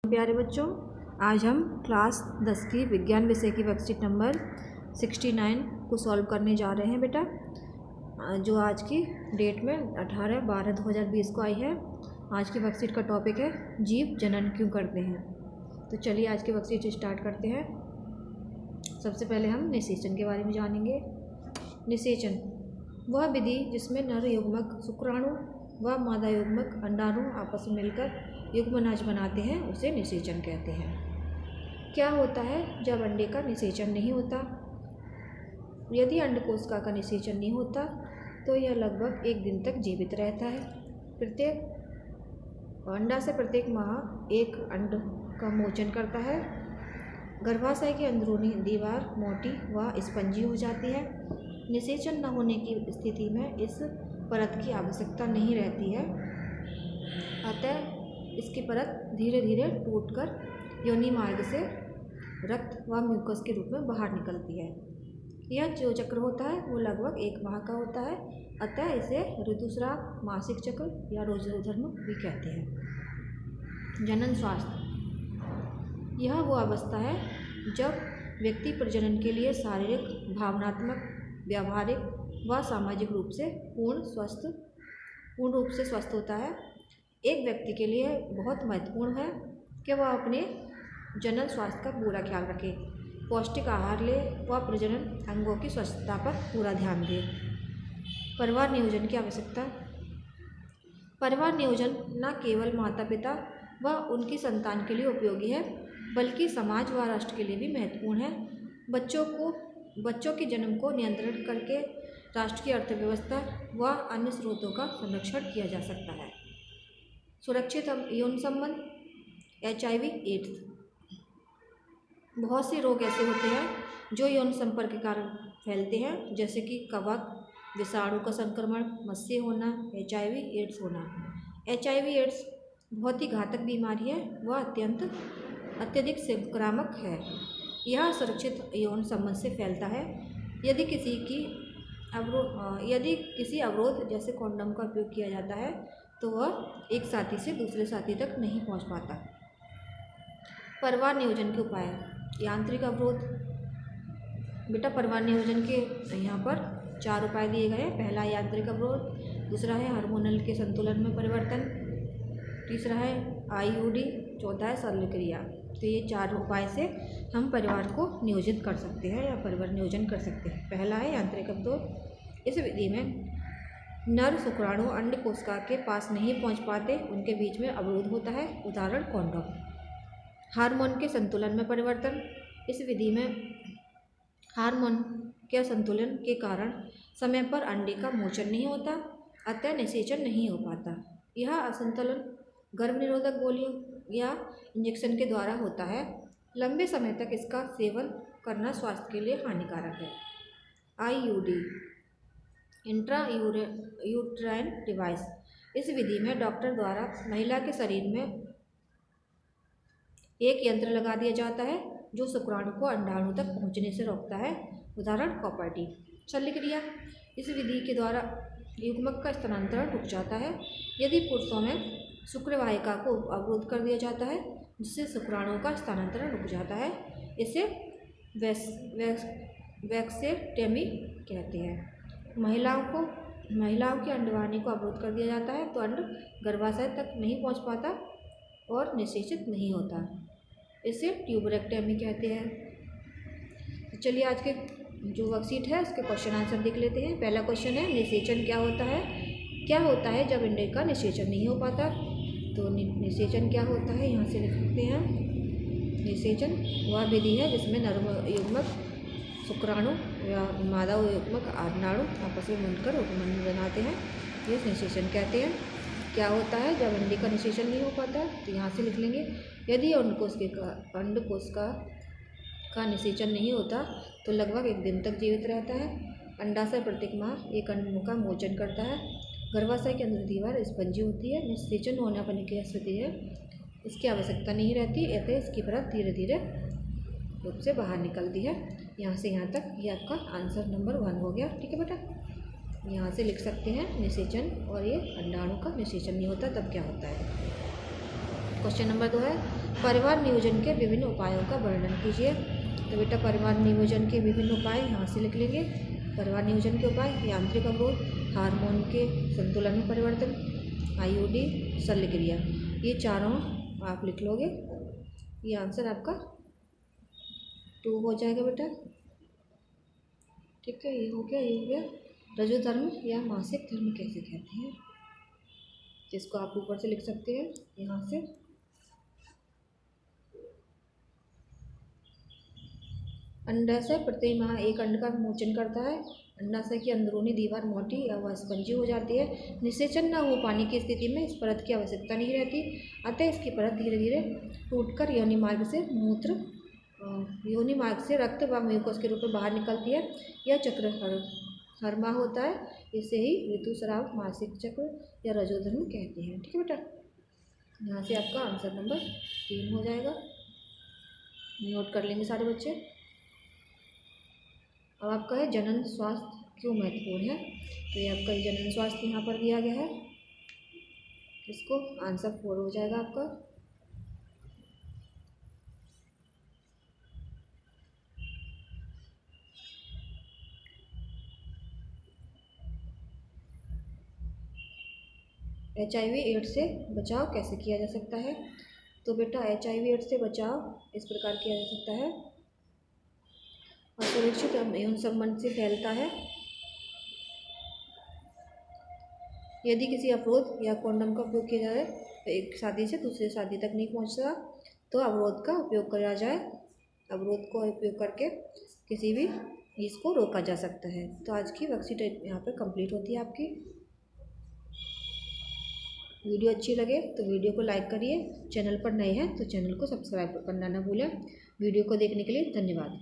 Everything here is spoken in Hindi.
प्यारे बच्चों, आज हम क्लास 10 की विज्ञान विषय की वर्कशीट नंबर 69 को सॉल्व करने जा रहे हैं बेटा, जो आज की डेट में 18/12/2020 को आई है। आज की वर्कशीट का टॉपिक है जीव जनन क्यों करते हैं। तो चलिए आज की वर्कशीट स्टार्ट करते हैं। सबसे पहले हम निषेचन के बारे में जानेंगे। निषेचन वह विधि जिसमें नर युग्मक शुक्राणु व मादा युग्मक अंडाणु आपस में मिलकर युग्मनाज बनाते हैं, उसे निषेचन कहते हैं। क्या होता है जब अंडे का निषेचन नहीं होता? यदि अंडकोशिका का निषेचन नहीं होता तो यह लगभग 1 दिन तक जीवित रहता है। प्रत्येक अंडा से प्रत्येक माह एक अंड का मोचन करता है। गर्भाशय की अंदरूनी दीवार मोटी व स्पंजी हो जाती है। निषेचन न होने की स्थिति में इस परत की आवश्यकता नहीं रहती है, अतः इसकी परत धीरे धीरे टूटकर योनि मार्ग से रक्त व म्यूकस के रूप में बाहर निकलती है। यह जो चक्र होता है वो लगभग 1 माह का होता है, अतः इसे ऋतुस्राव, मासिक चक्र या रोजधर्म भी कहते हैं। जनन स्वास्थ्य यह वो अवस्था है जब व्यक्ति प्रजनन के लिए शारीरिक, भावनात्मक, व्यावहारिक व सामाजिक रूप से पूर्ण रूप से स्वस्थ होता है। एक व्यक्ति के लिए बहुत महत्वपूर्ण है कि वह अपने जनन स्वास्थ्य का पूरा ख्याल रखे, पौष्टिक आहार ले व प्रजनन अंगों की स्वच्छता पर पूरा ध्यान दे। परिवार नियोजन की आवश्यकता। परिवार नियोजन न केवल माता पिता व उनकी संतान के लिए उपयोगी है, बल्कि समाज व राष्ट्र के लिए भी महत्वपूर्ण है। बच्चों के जन्म को नियंत्रित करके राष्ट्र की अर्थव्यवस्था व अन्य स्रोतों का संरक्षण किया जा सकता है। सुरक्षित यौन संबंध, HIV एड्स। बहुत से रोग ऐसे होते हैं जो यौन संपर्क के कारण फैलते हैं, जैसे कि कवक, विषाणु का संक्रमण, मस्से होना, HIV एड्स होना। HIV एड्स बहुत ही घातक बीमारी है, वह अत्यधिक संक्रामक है। यह सुरक्षित यौन संबंध से फैलता है। यदि किसी अवरोध जैसे कॉन्डोम का उपयोग किया जाता है तो वह एक साथी से दूसरे साथी तक नहीं पहुंच पाता। परिवार नियोजन के उपाय। यांत्रिक अवरोध। बेटा परिवार नियोजन के यहाँ पर 4 उपाय दिए गए हैं। पहला यांत्रिक अवरोध, दूसरा है हार्मोनल के संतुलन में परिवर्तन, तीसरा है IUD, चौथा है सरल क्रिया। तो ये 4 उपाय से हम परिवार को नियोजित कर सकते हैं या परिवार नियोजन कर सकते हैं। पहला है यांत्रिक अवरोध। इस विधि में नर शुक्राणु अंडकोशिका के पास नहीं पहुंच पाते, उनके बीच में अवरोध होता है, उदाहरण कॉन्डोम। हार्मोन के संतुलन में परिवर्तन। इस विधि में हार्मोन के संतुलन के कारण समय पर अंडे का मोचन नहीं होता, अतः निषेचन नहीं हो पाता। यह असंतुलन गर्भ निरोधक गोलियों या इंजेक्शन के द्वारा होता है। लंबे समय तक इसका सेवन करना स्वास्थ्य के लिए हानिकारक है। IUD intra uterine device. इस विधि में डॉक्टर द्वारा महिला के शरीर में एक यंत्र लगा दिया जाता है जो शुक्राणु को अंडाणु तक पहुंचने से रोकता है, उदाहरण कॉपर्टी। शल्य क्रिया। इस विधि के द्वारा युग्मक का स्थानांतरण रुक जाता है। यदि पुरुषों में शुक्रवाहिका को अवरोध कर दिया जाता है जिससे शुक्राणुओं का स्थानांतरण रुक जाता है, इसे वैक्सेक्टमी कहते हैं। महिलाओं की अंडवाहिनी को अवरोध कर दिया जाता है तो अंड गर्भाशय तक नहीं पहुंच पाता और निषेचित नहीं होता, इसे ट्यूबरेक्टमी कहते हैं। तो चलिए आज के जो वर्कशीट है उसके क्वेश्चन आंसर देख लेते हैं। पहला क्वेश्चन है निषेचन क्या होता है? क्या होता है जब अंडे का निषेचन नहीं हो पाता? तो निषेचन क्या होता है यहाँ से लिख सकते हैं। निषेचन वह विधि है जिसमें नर युग्मक शुक्राणु या मादा युग्मक अंडाणु आपस में मिलकर युग्मन बनाते हैं, ये निषेचन कहते हैं। क्या होता है जब अंडे का निषेचन नहीं हो पाता? तो यहाँ से लिख लेंगे, यदि अंडकोशिका का निषेचन नहीं होता तो लगभग 1 दिन तक जीवित रहता है। अंडाशय प्रत्येक माह एक अंड का मोचन करता है। गर्भाशय के अंदर दीवार स्पंजी होती है। निषेचन होने पर की स्थिति है, इसकी आवश्यकता नहीं रहती, अतः इसकी परत धीरे धीरे रूप से बाहर निकलती है। यहाँ से यहाँ तक ये आपका आंसर नंबर 1 हो गया। ठीक है बेटा, यहाँ से लिख सकते हैं निषेचन, और ये अंडाणु का निषेचन नहीं होता तब क्या होता है। क्वेश्चन नंबर 2 है परिवार नियोजन के विभिन्न उपायों का वर्णन कीजिए। तो बेटा परिवार नियोजन के विभिन्न उपाय यहाँ से लिख लेंगे। परिवार नियोजन के उपाय: यांत्रिक अवरोध, हार्मोन के संतुलन में परिवर्तन, IUD, शल्य क्रिया। ये चारों आप लिख लोगे। ये आंसर आपका 2 हो जाएगा बेटा। ठीक है, ये हो गया, ये हो गया। रजो धर्म या मासिक धर्म कैसे कहते हैं, जिसको आप ऊपर से लिख सकते हैं यहाँ से। अंडाशय प्रति माह एक अंड का मोचन करता है। अंडाशय की अंदरूनी दीवार मोटी या वह स्पंजी हो जाती है। निषेचन न हो पाने की स्थिति में इस परत की आवश्यकता नहीं रहती, अतः इसकी परत धीरे धीरे टूटकर योनि मार्ग से मूत्र, योनि मार्ग से रक्त व म्यूकस के रूप में बाहर निकलती है। यह चक्र हर माह होता है। इसे ही ऋतुस्राव, मासिक चक्र या रजोधर्म कहते हैं। ठीक है बेटा, यहाँ से आपका आंसर नंबर 3 हो जाएगा। नोट कर लेंगे सारे बच्चे। अब आपका है जनन स्वास्थ्य क्यों महत्वपूर्ण है। तो ये आपका जनन स्वास्थ्य यहाँ पर दिया गया है, इसको आंसर 4 हो जाएगा आपका। HIV एड्स से बचाव कैसे किया जा सकता है। तो बेटा HIV एड्स से बचाव इस प्रकार किया जा सकता है। असुरक्षित यौन संबंध से फैलता है। यदि किसी अवरोध या कॉन्डम का उपयोग किया जाए, एक शादी से दूसरी शादी तक नहीं पहुंचता, तो अवरोध का उपयोग किया जाए। अवरोध को उपयोग करके किसी भी इसको रोका जा सकता है। तो आज की वर्कशीट यहाँ पर कंप्लीट होती है आपकी। वीडियो अच्छी लगे तो वीडियो को लाइक करिए। चैनल पर नए हैं तो चैनल को सब्सक्राइब करना ना भूलें। वीडियो को देखने के लिए धन्यवाद।